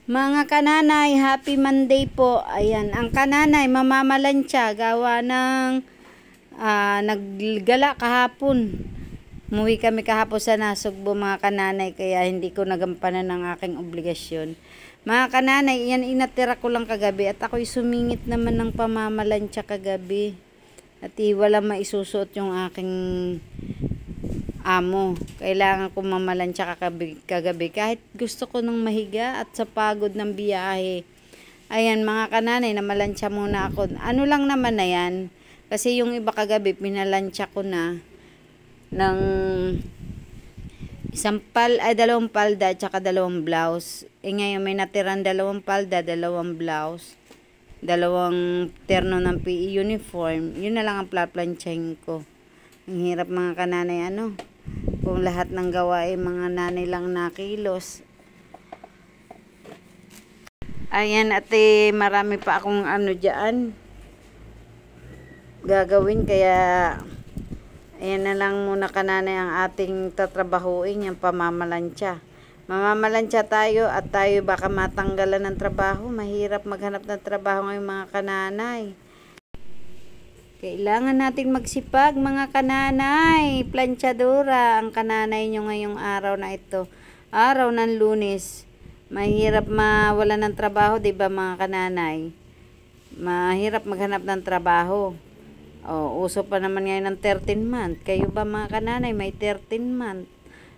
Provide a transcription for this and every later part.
Mga kananay, happy Monday po. Ayan, ang kananay mamamalansya gawa ng naggala kahapon. Umuwi kami kahapon sa Nasugbo mga kananay, kaya hindi ko nagampanan ng aking obligasyon. Mga kananay, yan inatira ko lang kagabi at ako'y sumingit naman ng pamamalansya kagabi. At wala maisusuot yung aking amo. Kailangan ko mamalansya kagabi kahit gusto ko nang mahiga at sa pagod ng biyahe. Ayan mga kananay, namalansya muna ako. Ano lang naman na yan, kasi yung iba kagabi pinalansya ko na ng dalawang palda at saka dalawang blouse. Ngayon may natirang dalawang palda, dalawang blouse, dalawang terno ng PE uniform. Yun na lang ang plaplansyahin ko. Ang hirap mga kananay, kung lahat ng gawa ay mga nanay lang nakilos. Ayan, marami pa akong dyan gagawin, kaya ayan na lang muna kananay ang ating tatrabahuin, yung pamamalansya. Mamamalansya tayo at tayo baka matanggalan ng trabaho. Mahirap maghanap ng trabaho ngayon mga kananay. Kailangan natin magsipag mga kananay. Planchadora ang kananay nyo ngayong araw na ito. Araw ng Lunes. Mahirap mawala ng trabaho, diba mga kananay? Mahirap maghanap ng trabaho. Uso pa naman ngayon ng 13 month. Kayo ba mga kananay may 13 month?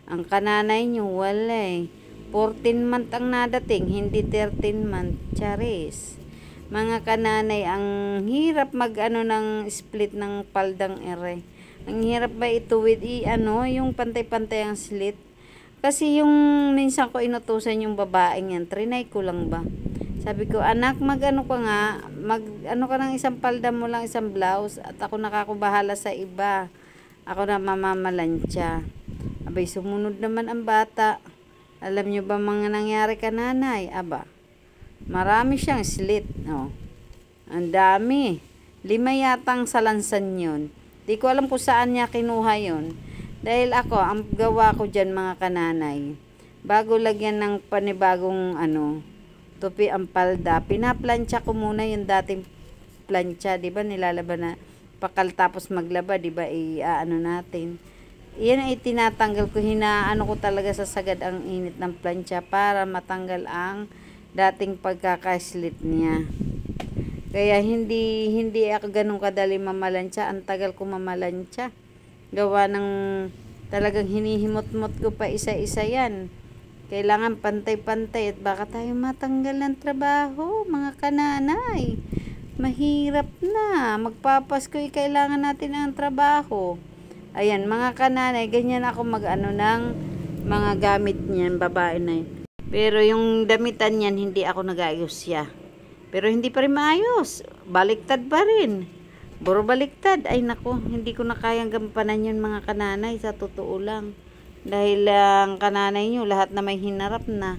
Ang kananay nyo wala 14 month ang nadating, hindi 13 month. Charis. Mga kananay, ang hirap ng split ng paldang ere. Ang hirap ba ituwid yung pantay-pantay ang slit? Kasi yung minsan ko inutusan yung babaeng yan, trinay ko lang ba? Sabi ko, anak, ka ng isang palda mo lang, isang blouse, at ako nakakubahala sa iba. Ako na mamamalansya. Abay, sumunod naman ang bata. Alam nyo ba mga nangyari kananay? Aba, marami siyang slit. Ang dami. 5 yatang salansan yun. Di ko alam kung saan niya kinuha yun. Dahil ako, ang gawa ko dyan mga kananay, bago lagyan ng panibagong tupi ang palda, pinaplansya ko muna yung dating plancha. Diba nilalaban na pakal tapos maglaba, diba natin. Iyan ay tinatanggal ko, ko talaga sa sagad ang init ng plancha para matanggal ang dating pagkakaslit niya. Kaya hindi ako ganun kadali mamalansya. Ang tagal ko mamalansya. Gawa ng talagang hinihimot-mot ko pa isa-isa yan. Kailangan pantay-pantay at baka tayo matanggal ng trabaho, mga kananay. Mahirap na. Magpapasko'y kailangan natin ang trabaho. Ayan, mga kananay, ganyan ako ng mga gamit niyan, babae na yun. Pero yung damitan niyan, hindi ako nag-ayos siya. Pero hindi pa rin maayos. Baliktad pa rin. Buro baliktad. Ay nako, hindi ko na kayang gampanan yun mga kananay, sa totoo lang. Dahil ang kananay nyo, lahat na may hinarap na.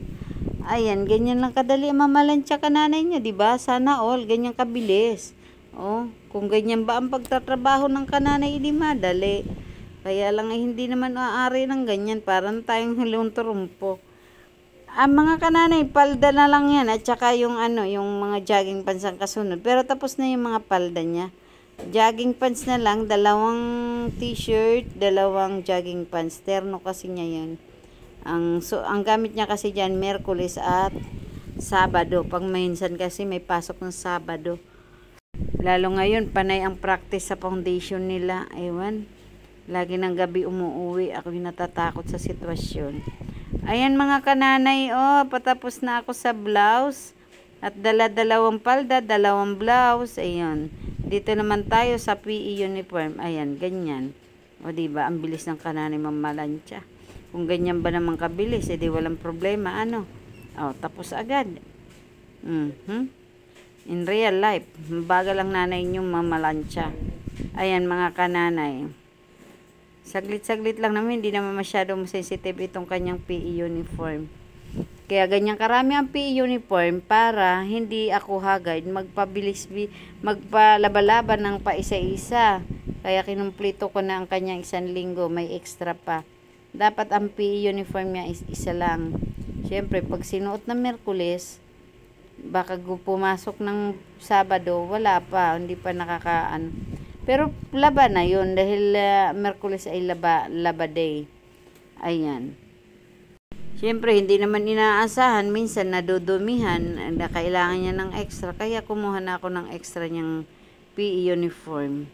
Ayan, ganyan lang kadali mamalansya kananay nyo, diba? Sana all, ganyan kabilis. Kung ganyan ba ang pagtatrabaho ng kananay, hindi madali. Kaya lang hindi naman aari ng ganyan, parang tayong hulong turumpo. Ang mga kananay, palda na lang yan at saka yung mga jogging pants ang kasunod. Pero tapos na yung mga palda niya. Jogging pants na lang, 2 t-shirt, 2 jogging pants. Terno kasi niya yan. Ang gamit niya kasi dyan, Miyerkules at Sabado. Pag minsan kasi may pasok ng Sabado. Lalo ngayon, panay ang practice sa foundation nila. Ewan. Lagi ng gabi umuwi. Ako natatakot sa sitwasyon. Ayan mga kananay, patapos na ako sa blouse. At dalawang palda, 2 blouse. Ayan. Dito naman tayo sa PE uniform. Ayan, ganyan. Diba, ang bilis ng kananay mamalansya. Kung ganyan ba naman kabilis, edi walang problema, tapos agad. In real life, bagal lang nanay nyo mamalansya. Ayan mga kananay. Saglit-saglit lang naman, hindi naman masyadong sensitive itong kanyang PE uniform. Kaya ganyan karami ang PE uniform para hindi ako hagad magpalaba-laban ng paisa-isa. Kaya kinumplito ko na ang kanyang 1 linggo, may extra pa. Dapat ang PE uniform niya is isa lang. Siyempre, pag sinuot ng Miyerkules, baka pumasok ng Sabado, wala pa, hindi pa nakakaan. Pero laba na yun dahil Miyerkules ay laba day. Ayan. Siyempre, hindi naman inaasahan, minsan nadudumihan, na kailangan niya ng extra, kaya kumuha na ako ng extra niyang PE uniform.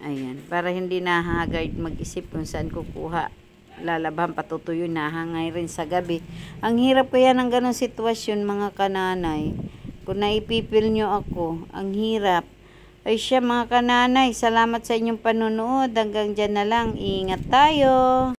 Ayan, para hindi nahagard mag-isip kung saan kukuha. Lalabahan, patutuyo, nahangay rin sa gabi. Ang hirap kaya ng ganong sitwasyon, mga kananay. Kung naipipil nyo ako, ang hirap. Ay siya, mga kananay, salamat sa inyong panonood. Hanggang dyan na lang, ingat tayo.